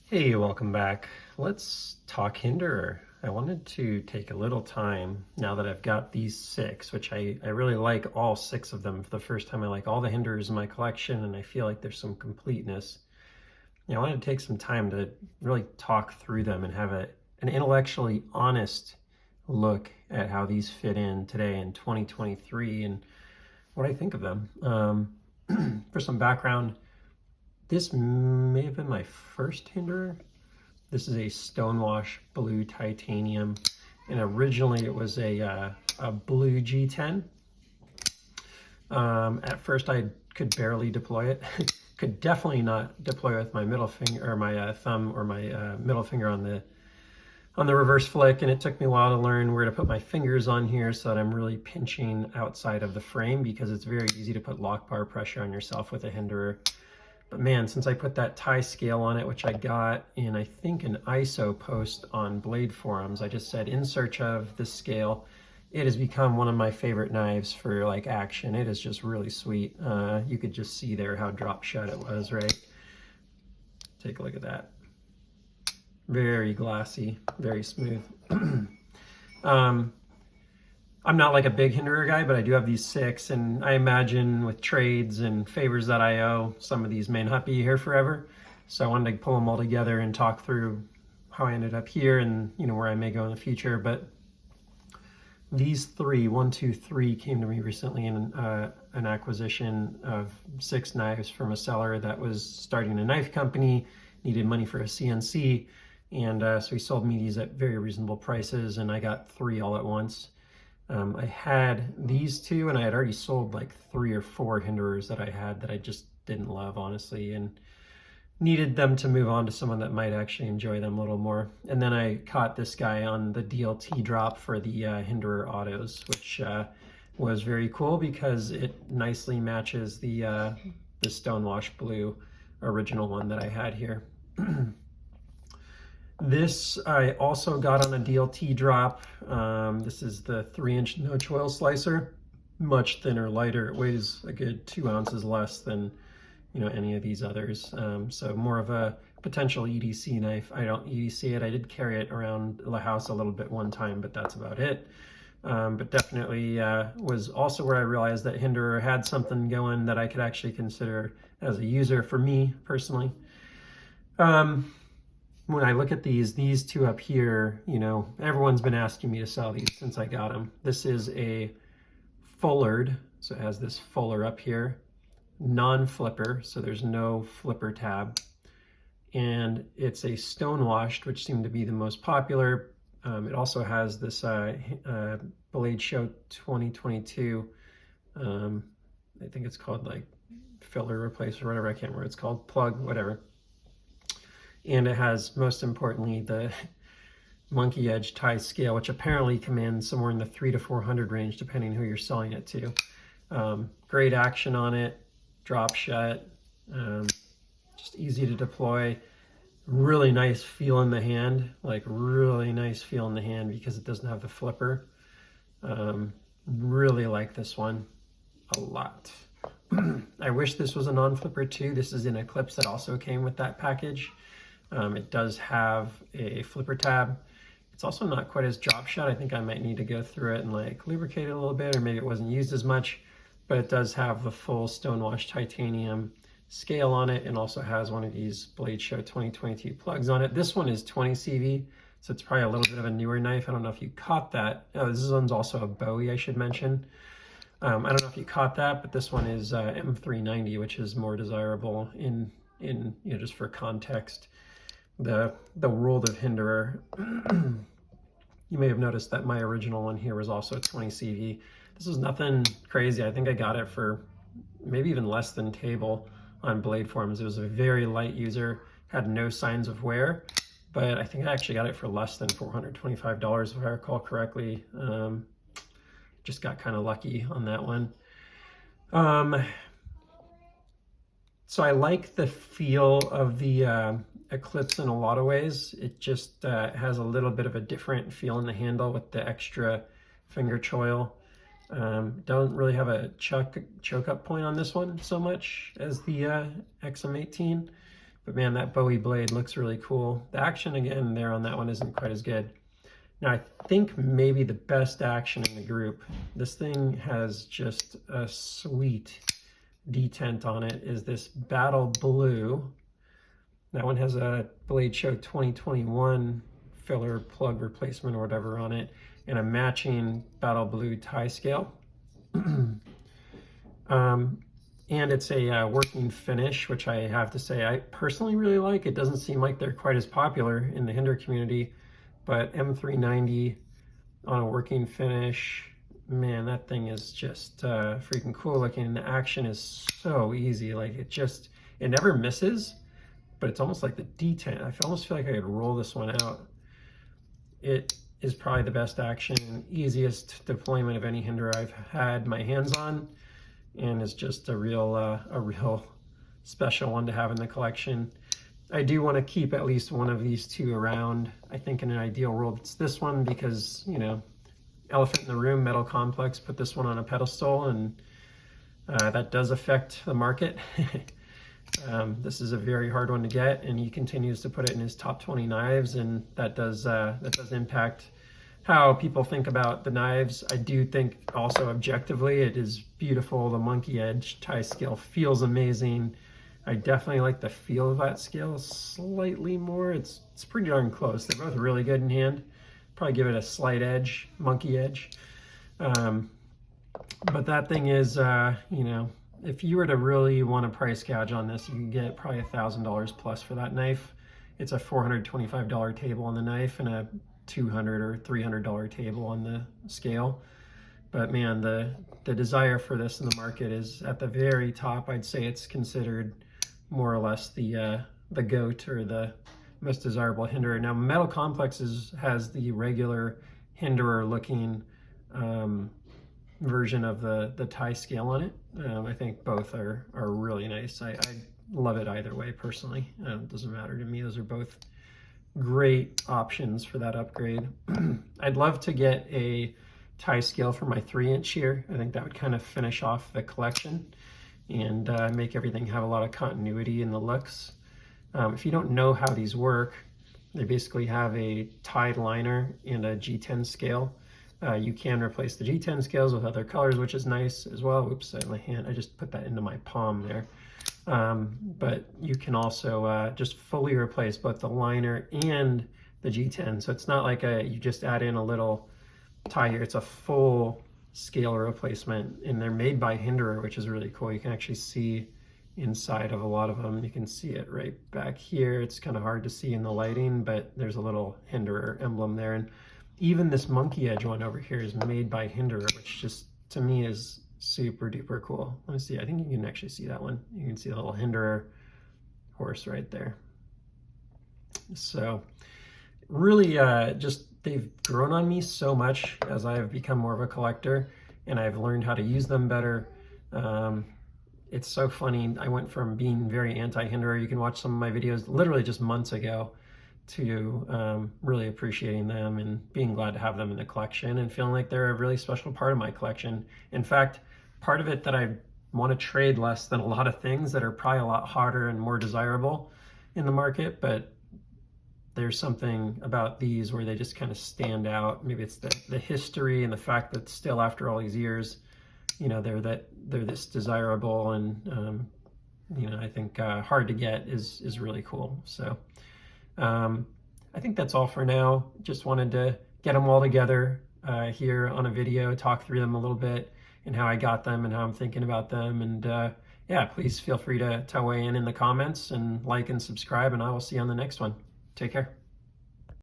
Hey, welcome back. Let's talk Hinderer. I wanted to take a little time now that I've got these six, which I really like all six of them. For the first time, I like all the Hinderers in my collection, and I feel like there's some completeness. I wanted to take some time to really talk through them and have an intellectually honest look at how these fit in today in 2023 and what I think of them. For some background, this may have been my first Hinderer. This is a stonewash blue titanium, and originally it was a blue G10. At first I could barely deploy it. Could definitely not deploy with my middle finger or my thumb or my middle finger on the reverse flick, and it took me a while to learn where to put my fingers on here so that I'm really pinching outside of the frame, because it's very easy to put lock bar pressure on yourself with a Hinderer. But man, since I put that tie scale on it, which I got in, I think, an ISO post on Blade Forums, I just said, in search of this scale, it has become one of my favorite knives for like action. It is just really sweet. You could just see there how drop shut it was, right? Take a look at that. Very glassy, very smooth. I'm not like a big Hinderer guy, but I do have these six, and I imagine with trades and favors that I owe, some of these may not be here forever. So I wanted to pull them all together and talk through how I ended up here and where I may go in the future. But these three, 1, 2, 3, came to me recently in an acquisition of 6 knives from a seller that was starting a knife company, needed money for a CNC, and so he sold me these at very reasonable prices, and I got 3 all at once. I had these 2, and I had already sold like 3 or 4 Hinderers that I had that I just didn't love, honestly, and needed them to move on to someone that might actually enjoy them a little more. And then I caught this guy on the DLT drop for the Hinderer Autos, which was very cool because it nicely matches the Stonewash Blue original one that I had here. This I also got on a DLT drop. This is the 3-inch no choil slicer, much thinner, lighter. It weighs a good 2 ounces less than any of these others. So more of a potential EDC knife. I don't EDC it. I did carry it around the house a little bit one time, but that's about it. But definitely was also where I realized that Hinderer had something going that I could actually consider as a user for me personally. When I look at these 2 up here, everyone's been asking me to sell these since I got them. This is a Fullard, so it has this fuller up here, non-flipper, so there's no flipper tab. And it's a stonewashed, which seemed to be the most popular. It also has this Blade Show 2022, I think it's called like filler replace or whatever, I can't remember what it's called, plug, whatever. And it has, most importantly, the monkey edge tie scale, which apparently commands somewhere in the 300 to 400 range, depending who you're selling it to. Great action on it, drop shut, just easy to deploy. Really nice feel in the hand, like really nice feel in the hand because it doesn't have the flipper. Really like this one a lot. I wish this was a non-flipper too. This is an Eclipse that also came with that package. It does have a flipper tab. It's also not quite as drop shot. I think I might need to go through it and like lubricate it a little bit, or maybe it wasn't used as much, but it does have the full stonewash titanium scale on it, and also has one of these Blade Show 2022 plugs on it. This one is 20 CV, so it's probably a little bit of a newer knife. I don't know if you caught that. Oh, this one's also a Bowie, I should mention. I don't know if you caught that, but this one is M390, which is more desirable in just for context. The world of Hinderer. You may have noticed that my original one here was also 20 CV. This is nothing crazy. I think I got it for maybe even less than table on Blade Forums. It was a very light user, had no signs of wear, but I think I actually got it for less than $425 if I recall correctly. Just got kind of lucky on that one. So I like the feel of the Eclipse in a lot of ways. It just has a little bit of a different feel in the handle with the extra finger choil. Don't really have a choke up point on this one so much as the XM18, But man, that Bowie blade looks really cool. The action again there on that one isn't quite as good. Now I think maybe the best action in the group, this thing has just a sweet detent on it, is this Battle Blue. That one has a Blade Show 2021 filler plug replacement or whatever on it, and a matching Battle Blue tie scale. And it's a working finish, which I have to say I personally really like. It doesn't seem like they're quite as popular in the Hinder community, but M390 on a working finish, man, that thing is just freaking cool looking. The action is so easy. Like it never misses, but it's almost like the detent. I almost feel like I could roll this one out. It is probably the best action and easiest deployment of any Hinderer I've had my hands on, and is just a real special one to have in the collection. I do want to keep at least one of these two around. I think in an ideal world it's this one, because, you know, elephant in the room, Metal Complex put this one on a pedestal, and that does affect the market. This is a very hard one to get, and he continues to put it in his top 20 knives, and that does impact how people think about the knives. I do think also objectively it is beautiful. The monkey edge tie scale feels amazing. I definitely like the feel of that scale slightly more. It's pretty darn close. They're both really good in hand. Probably give it a slight edge, monkey edge. But that thing is, you know, if you were to really want to price gouge on this, you can get probably $1,000 plus for that knife. It's a $425 table on the knife and a $200 or $300 table on the scale. But man, the desire for this in the market is at the very top. I'd say it's considered more or less the GOAT, or the most desirable Hinderer. Now, Metal Complex has the regular Hinderer looking version of the tie scale on it. I think both are really nice. I love it either way personally. It doesn't matter to me. Those are both great options for that upgrade. I'd love to get a tie scale for my 3-inch here. I think that would kind of finish off the collection and make everything have a lot of continuity in the looks. If you don't know how these work, they basically have a tied liner and a G10 scale. You can replace the G10 scales with other colors, which is nice as well. Oops, my hand, I just put that into my palm there. But you can also just fully replace both the liner and the G10. So it's not like you just add in a little tie here. It's a full scale replacement, and they're made by Hinderer, which is really cool. You can actually see inside of a lot of them. You can see it right back here. It's kind of hard to see in the lighting, but there's a little Hinderer emblem there. And even this monkey edge one over here is made by Hinderer, which just to me is super duper cool. Let me see, I think you can actually see that one. You can see the little Hinderer horse right there. So really just they've grown on me so much as I have become more of a collector, and I've learned how to use them better. It's so funny. I went from being very anti-Hinderer, you can watch some of my videos literally just months ago, to really appreciating them and being glad to have them in the collection and feeling like they're a really special part of my collection. In fact, part of it that I want to trade less than a lot of things that are probably a lot harder and more desirable in the market, but there's something about these where they just kind of stand out. Maybe it's the history and the fact that still after all these years, you know, they're this desirable, and you know, I think hard to get is really cool. So I think that's all for now. Just wanted to get them all together here on a video, talk through them a little bit and how I got them and how I'm thinking about them. And yeah, please feel free to weigh in the comments and like and subscribe, and I will see you on the next one. Take care.